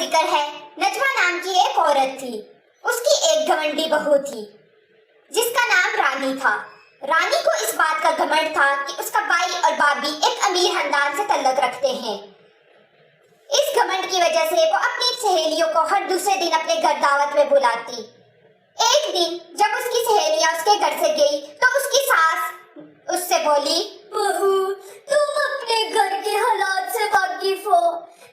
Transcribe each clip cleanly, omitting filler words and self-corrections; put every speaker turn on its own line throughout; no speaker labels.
जिक्र है, नजमा नाम की एक औरत थी। उसकी एक घमंडी बहू थी जिसका नाम रानी था। रानी को इस बात का घमंड था कि उसका भाई और भाभी एक अमीर खानदान से तल्लुक रखते हैं। इस घमंड की वजह से वो अपनी सहेलियों को हर दूसरे दिन अपने घर दावत में बुलाती। एक दिन जब उसकी सहेलियां उसके घर से गई तो उसकी सास उससे बोली, बहू, तुम अपने घर के हालात से वाकिफ हो,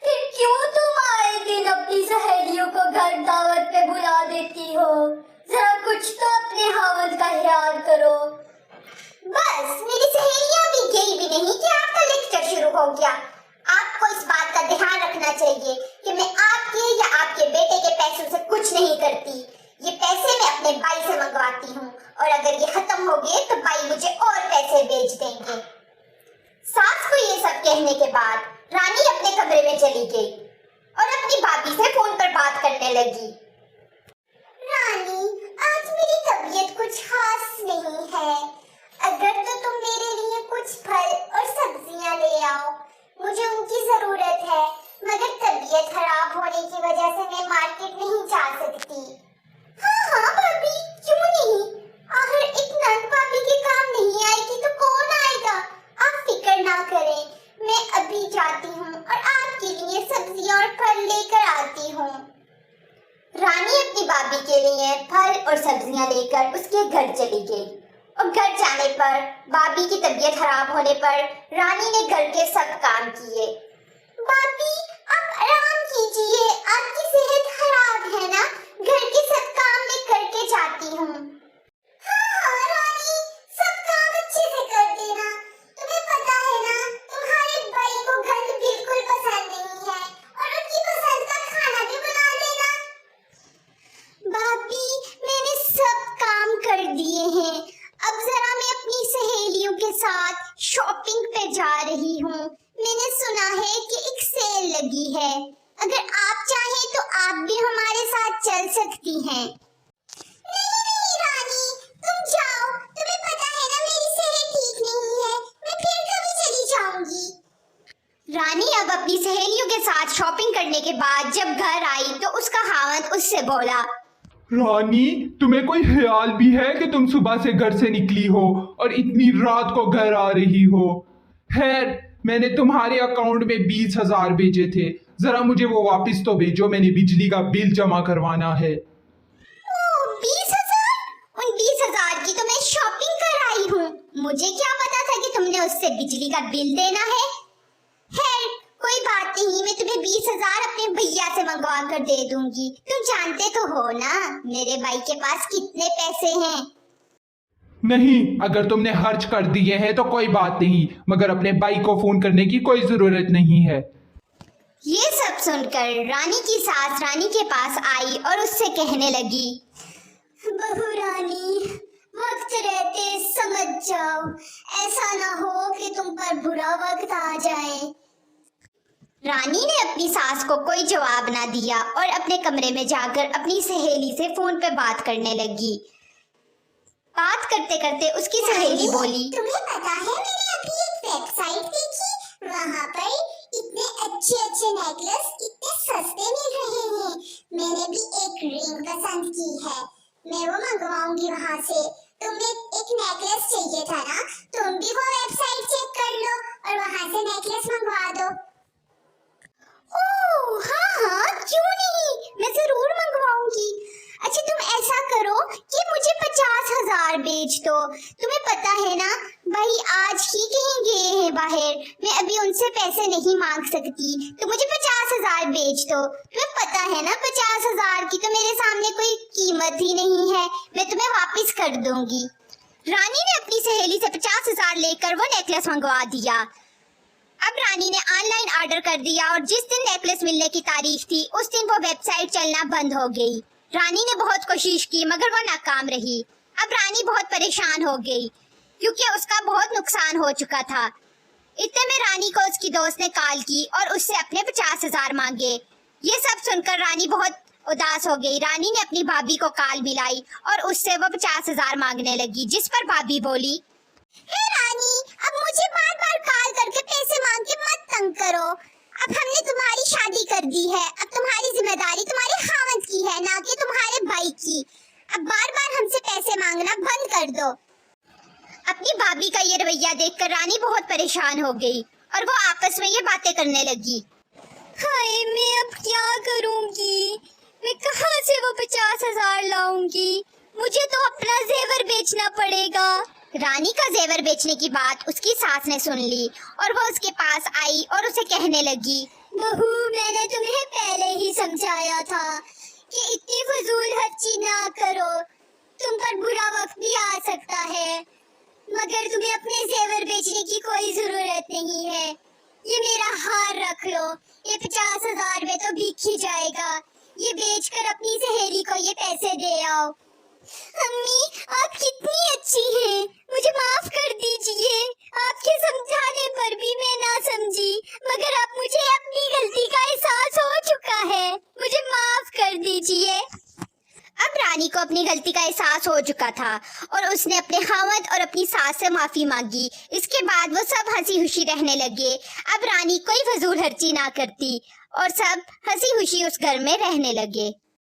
फिर क्यों तुम आए दिन अपनी सहेलियों को घर दावत पे बुला देती हो? जरा कुछ तो अपने हावत का ख्याल करो। बस मेरी सहेलियां भी गई भी नहीं कि आपका लेक्चर शुरू हो गया। आपको इस बात का ध्यान रखना चाहिए कि मैं आपके या आपके बेटे के पैसों से कुछ नहीं करती। ये पैसे मैं अपने भाई से मंगवाती हूँ और अगर ये खत्म हो गए तो भाई मुझे और पैसे भेज देंगे। सास को ये सब कहने के बाद रानी अपने कमरे में चली गई और अपनी भाभी से फोन पर बात करने लगी। रानी, आज मेरी तबीयत कुछ खास नहीं है। अगर तो तुम मेरे लिए कुछ फल और सब्जियां ले आओ, मुझे उनकी जरूरत है, मगर तबीयत खराब होने की वजह से मैं मार्केट नहीं जा सकती। हाँ भाभी, क्यों नहीं? आखिर एक नंद भाभी के काम नहीं आएगी तो कौन आएगा? आप फिक्र ना करें, मैं अभी जाती हूँ और आपके लिए सब्जियां और फल लेकर आती हूँ। रानी अपनी भाभी के लिए फल और सब्जियां लेकर उसके घर चली गई और घर जाने पर भाभी की तबीयत खराब होने पर रानी ने घर के सब काम किए। भाभी, आप आराम कीजिए, आपकी सेहत खराब है ना? घर के सब काम मैं करके जाती हूँ। हाँ रानी, सब काम अच्छे से कर देना। तुम्हें पता है ना, तुम्हारे भाई को गंद बिल्कुल पसंद नहीं है और उनकी पसंद का खाना भी बना देना। भाभी, मैंने सब काम कर दिए हैं। अब जरा मैं अपनी सहेलियों के साथ शॉपिंग पे जा रही हूँ। मैंने सुना है कि एक सेल लगी है। अगर आप चाहें तो आप भी हमारे साथ चल सकती हैं। नहीं नहीं रानी, तुम जाओ। तुम्हें पता है ना मेरी सेहत ठीक नहीं है, मैं फिर कभी चली जाऊंगी। रानी अब अपनी सहेलियों के साथ शॉपिंग करने के बाद जब घर आई तो उसका खावंद उससे बोला,
रानी, तुम्हें कोई ख्याल भी है कि तुम सुबह से घर से निकली हो और इतनी रात को घर आ रही हो? खैर, मैंने तुम्हारे अकाउंट में 20,000 भेजे थे, जरा मुझे वो वापस तो भेजो, मैंने बिजली का बिल जमा करवाना है।
20,000? उन 20,000 की तो मैं शॉपिंग कर आई हूँ। मुझे क्या पता था कि तुमने उससे बिजली का बिल देना है। खैर, कोई बात नहीं, मैं तुम्हें 20,000 अपने भैया से मंगवा कर दे दूंगी। तुम जानते तो हो ना मेरे भाई के पास कितने पैसे हैं।
नहीं, अगर तुमने खर्च कर दिए हैं तो कोई बात नहीं, मगर अपने भाई को फोन करने की कोई जरूरत नहीं है।
ये सब सुनकर रानी की सास रानी के पास आई और उससे कहने लगी, बहू रानी, वक्त रहते समझ जाओ, ऐसा ना हो कि तुम पर बुरा वक्त आ जाए। रानी ने अपनी सास को कोई जवाब ना दिया और अपने कमरे में जाकर अपनी सहेली से फोन पे बात करने लगी। बात करते करते उसकी सहेली बोली, तुम्हें पता है मैंने अभी एक वेबसाइट देखी, वहाँ पर इतने अच्छे अच्छे नेकलेस इतने सस्ते मिल रहे हैं। मैंने भी एक रिंग पसंद की है, मैं वो मंगवाऊंगी वहाँ से। तुम्हें एक नेकलेस चाहिए था ना, तुम भी वो वेबसाइट चेक कर लो और वहाँ से नेकलेस मंगवा दो। ओह हाँ, क्यों नहीं, मैं जरूर मंगवाऊंगी। अच्छा तुम ऐसा करो कि मुझे 50,000 भेज दो। तुम्हें पता है ना भाई आज ही कहीं गए हैं बाहर, मैं अभी उनसे पैसे नहीं मांग सकती, तो मुझे 50,000 भेज दो। तुम्हें पता है ना 50,000 की तो मेरे सामने कोई कीमत ही नहीं है, मैं तुम्हें वापस कर दूंगी। रानी ने अपनी सहेली से 50,000 लेकर वो नेकलेस मंगवा दिया। अब रानी ने ऑनलाइन ऑर्डर कर दिया और जिस दिन नेकलेस मिलने की तारीख थी उस दिन वो वेबसाइट चलना बंद हो गई। रानी ने बहुत कोशिश की मगर वो नाकाम रही। अब रानी बहुत परेशान हो गई क्योंकि उसका बहुत नुकसान हो चुका था। इतने में रानी को उसकी दोस्त ने कॉल की और उससे अपने 50,000 मांगे। ये सब सुनकर रानी बहुत उदास हो गई। रानी ने अपनी भाभी को कॉल मिलाई और उससे वो 50,000 मांगने लगी, जिस पर भाभी बोली, हे रानी, अब मुझे बार बार कॉल करके पैसे मांग के मत तंग करो। अब हमने तुम्हारी शादी कर दी है, अब तुम्हारी अपनी भाभी का ये रवैया देखकर रानी बहुत परेशान हो गई और वो आपस में ये बातें करने लगी।
हाय, मैं अब क्या करूंगी? मैं कहाँ से वो 50,000 लाऊंगी? मुझे तो अपना जेवर बेचना पड़ेगा।
रानी का जेवर बेचने की बात उसकी सास ने सुन ली और वो उसके पास आई और उसे कहने लगी,
बहू, मैंने तुम्हें पहले ही समझाया था कि इतनी फजूल खर्ची ना करो। तुम पर बुरा वक्त भी आ सकता है, मगर तुम्हें अपने जेवर बेचने की कोई जरूरत नहीं है। ये मेरा हार रख लो, ये 50,000 में तो बिक ही जाएगा। ये बेचकर अपनी सहेली को ये पैसे दे आओ। अम्मी, आप कितनी अच्छी हैं, मुझे माफ कर दीजिए। आपके समझाने पर भी मैं ना समझी, मगर अब मुझे अपनी गलती का एहसास हो चुका है। मुझे माफ कर दीजिए।
अब रानी को अपनी गलती का एहसास हो चुका था और उसने अपने खावंद और अपनी सास से माफी मांगी। इसके बाद वो सब हंसी खुशी रहने लगे। अब रानी कोई फजूल खर्ची ना करती और सब हंसी खुशी उस घर में रहने लगे।